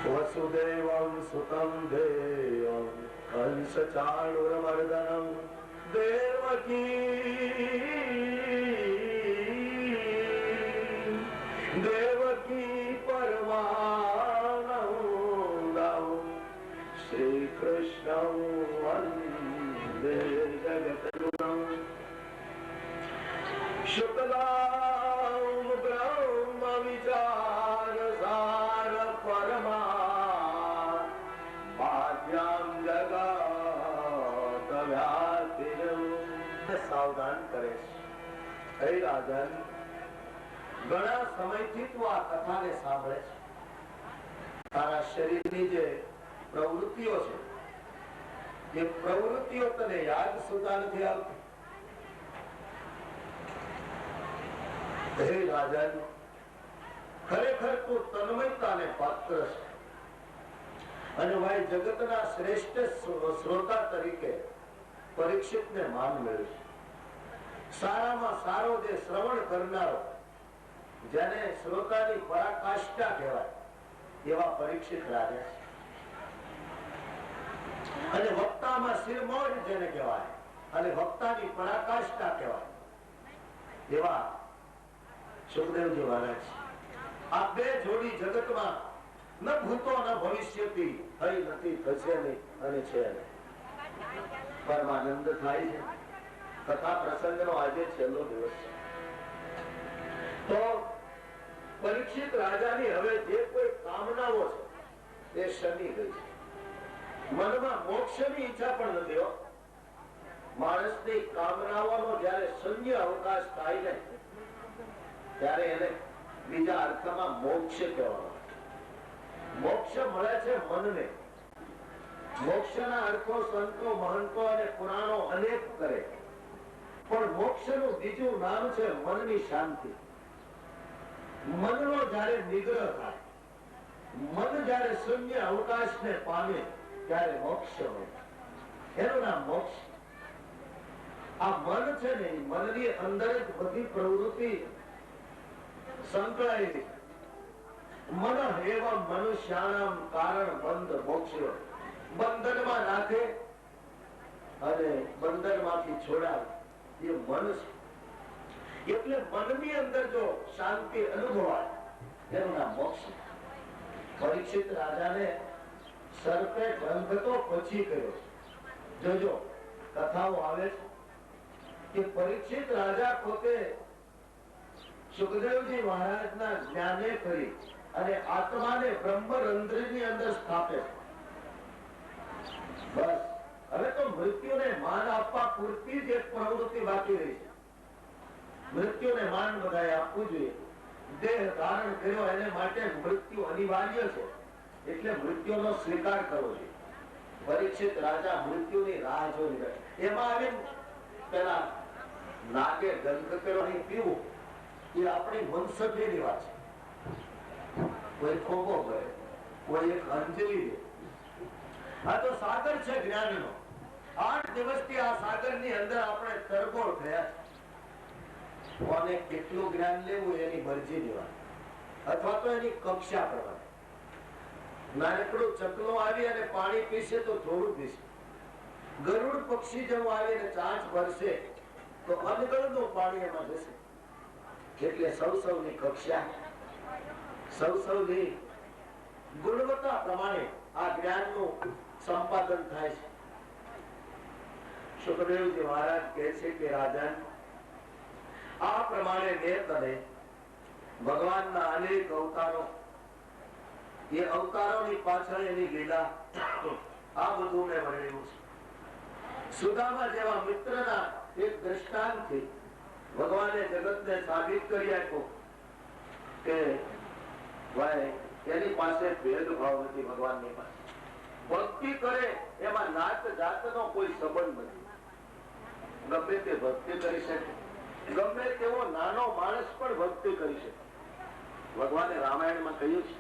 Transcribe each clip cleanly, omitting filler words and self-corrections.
वसुदेवं सुतं देवं कंसचाणूरमर्दनं देवकी परमानन्दं श्रीकृष्णं वन्दे जगद्गुरुं शुक्लां ब्रह्म विचारसार परमा सावधान करे हे राजन घणा समयથી તું આ કથાને સાંભળે છે તારા શરીરની જે પ્રવૃત્તિઓ છે એ પ્રવૃત્તિઓ તને યાદ સુધા નથી આવતી હે રાજન ખરેખર તું તન્મયતાને પાત્ર છે અને ભાઈ જગતના શ્રેષ્ઠ શ્રોતા તરીકે પરીક્ષિતને માન મળ્યું સારામાં સારો જે શ્રવણ કરનારો જેને શ્રોતાની પરાકાષ્ઠા કહેવાય એવા પરીક્ષિત રાજા છે. અને વક્તામાં શિરમોર જેને કહેવાય અને વક્તાની પરાકાષ્ઠા કહેવાય એવા સુખદેવજી મહારાજ. આ બે જોડી જગતમાં ન ભૂતો ન ભવિષ્યથી થઈ નથી, થશે નહીં અને છે નહીં. પરમાનંદ થાય છે. કથા પ્રસંગનો આજે છેલ્લો દિવસ છે. તો પરીક્ષિત રાજાની હવે જે કોઈ કામનાઓ છે તે શમી ગઈ છે. મનમાં મોક્ષની ઈચ્છા પણ નથી. માણસની કામનાઓનો જયારે શૂન્ય અવકાશ થાય ને ત્યારે એને બીજા અર્થમાં મોક્ષ કહેવામાં. મોક્ષ મળે છે મનને. મોક્ષના અર્થો સંતો મહંતો અને પુરાણો અનેક કરે, પણ મોક્ષનું બીજું નામ છે મનની શાંતિ. મનનો જયારે નિગ્રહ થાય, મન જયારે શૂન્ય અવકાશને પામે ત્યારે મોક્ષ હોય. એનું નામ મોક્ષ. આ મન છે ને, મનની અંદર જ બધી પ્રવૃત્તિ સંકળાયેલી. મન એવા મનુષ્યાણામ કારણ બંધ મોક્ષ. બંધનમાં નાખે અને બંધનમાંથી છોડાવે એ મન છે. એટલે મનની અંદર જો શાંતિ અનુભવાય એનું નામ મોક્ષ. પરીક્ષિત રાજાને સર્પે ગ્રંથ તો પછી કર્યો. જોજો કથાઓ આવે છે કે પરીક્ષિત રાજા પોતે સુખદેવજી મહારાજના જ્ઞાને કરી અને આત્માને બ્રહ્મરંધ્રની અંદર સ્થાપે. બસ હવે તો મૃત્યુને માન આપવા પૂરતી જ એક પ્રવૃત્તિ બાકી રહી છે. મૃત્યુને માન બધાએ આપવું જોઈએ. દેહ ધારણ કર્યો એને માટે મૃત્યુ અનિવાર્ય છે, એટલે મૃત્યુનો સ્વીકાર કરવો જોઈએ. પરીક્ષિત રાજા મૃત્યુની રાહ જોઈ રહ્યા. એમાં આવી પેલા નાગે ગંધ કર્યો નહીં પીવું એ આપણી વંશજની વાત છે. કોઈ ખોબો કરે, કોઈ એક અંજલિ દે. આ તો સાગર છે જ્ઞાનનો. 8 દિવસથી આ સાગરની અંદર આપણે તરબોળ થયા છે. કોને કેટલું જ્ઞાન લેવું એની મરજી લેવા અથવા તો એની કક્ષા પ્રમાણે. નાનકડું ચકલું આવી અને પાણી પીશે તો થોડું પીશે. ગરુડ પક્ષી જેવું આવીને ચાંચ ભરશે તો અનગણનું પાણી એમાં જશે. એટલે સૌની કક્ષા, સૌની ગુણવત્તા પ્રમાણે આ જ્ઞાનનું સંપાદન થાય છે. સુખદેવજી મહારાજ કહે છે કે રાજા આ પ્રમાણે મેં તને ભગવાનના અનેક અવતારો, એ અવતારોની પાછળ એની લીલા, આ બધું મેં વર્ણ્યું છે. સુદામા જેવા મિત્રના એક દ્રષ્ટાંતથી ભગવાને જગતને સાબિત કરી આપ્યો કે ભાઈ એની પાસે ભેદભાવ નથી. ભગવાનની પાસે ભક્તિ કરે એમાં નાત જાતનો કોઈ સંબંધ નથી. ગમે તે ભક્તિ કરી શકે, ગમે તેવો નાનો માણસ પણ ભક્તિ કરી શકે. ભગવાને રામાયણમાં કહ્યું છે,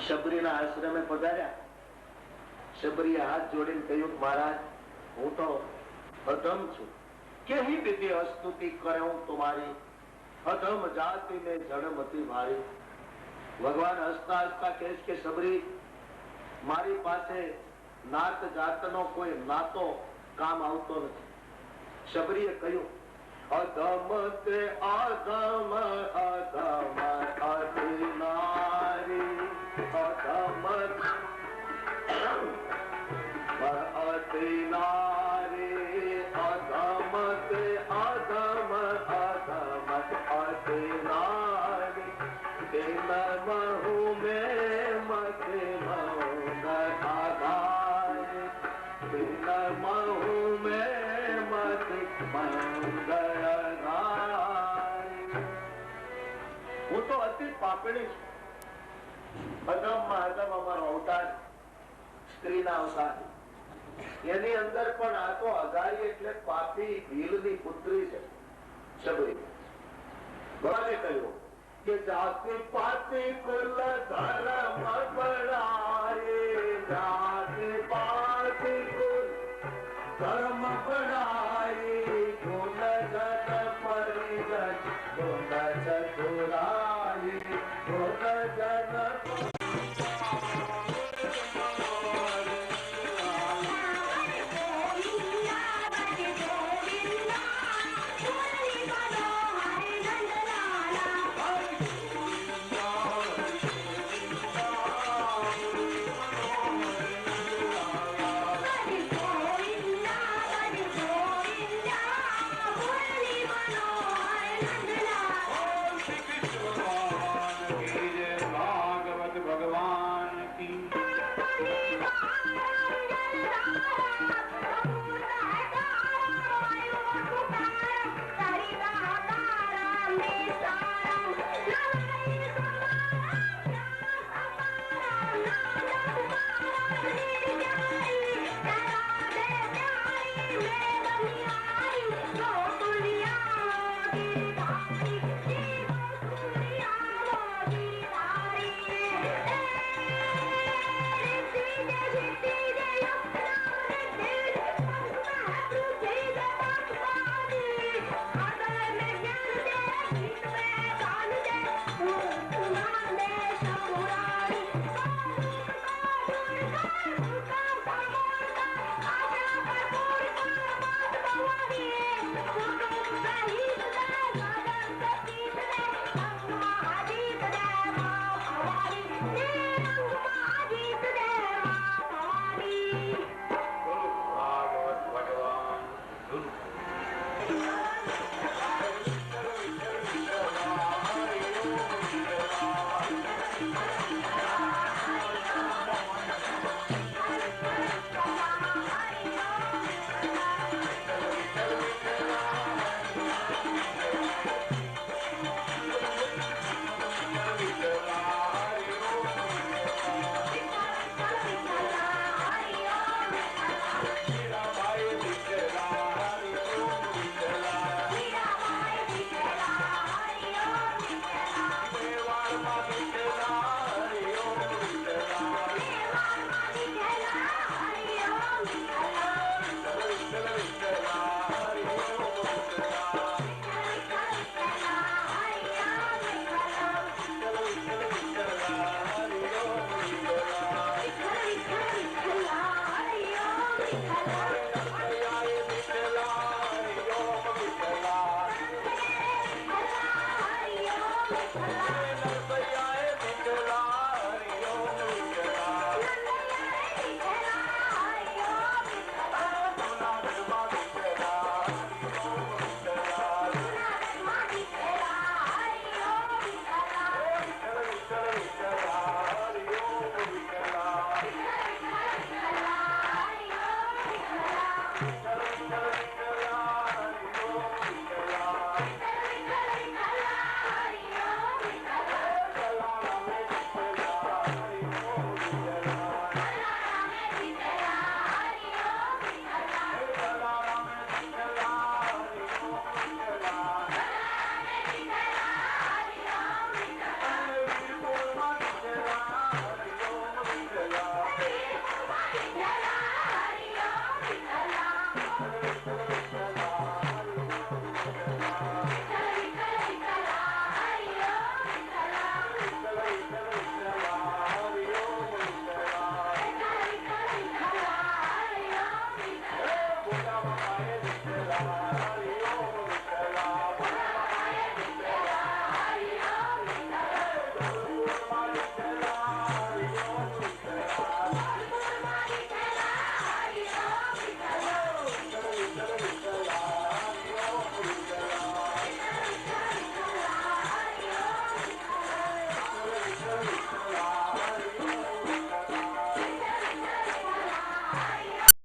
શબરીના આશ્રમે પધાર્યા. શબરીએ હાથ જોડીને કહ્યું, મહારાજ હું તો અધમ છું, કેહી વિધિ સ્તુતિ કરું તુમારી, અધમ જાતિ મેં જડમતી મારી. ભગવાન હસતા હસતા કહે કે શબરી, મારી પાસે નાત જાતનો કોઈ નાતો કામ આવતો નથી. શબરીએ કહ્યું, અધમ તે અધમ અધમ અધિનારી, અધમ અધિનારી, અધમ તે અધમ અધમ અધિનારી, દિન મહુ મેં મત આધારી, દિન મહુ મેં મત હું તો અતિ પાપણી છું. અધમમાં અધમ અમારો અવતાર, સ્ત્રીના અવતાર. એની અંદર પણ આ તો અઘારી એટલે પાપી ભીલની પુત્રી છે શબરી. ભગવાને કહ્યું કે જાતિ પાતિ કુલ ધર્મ બળાય, જાતિ પાતિ કુલ ધર્મ બળાય,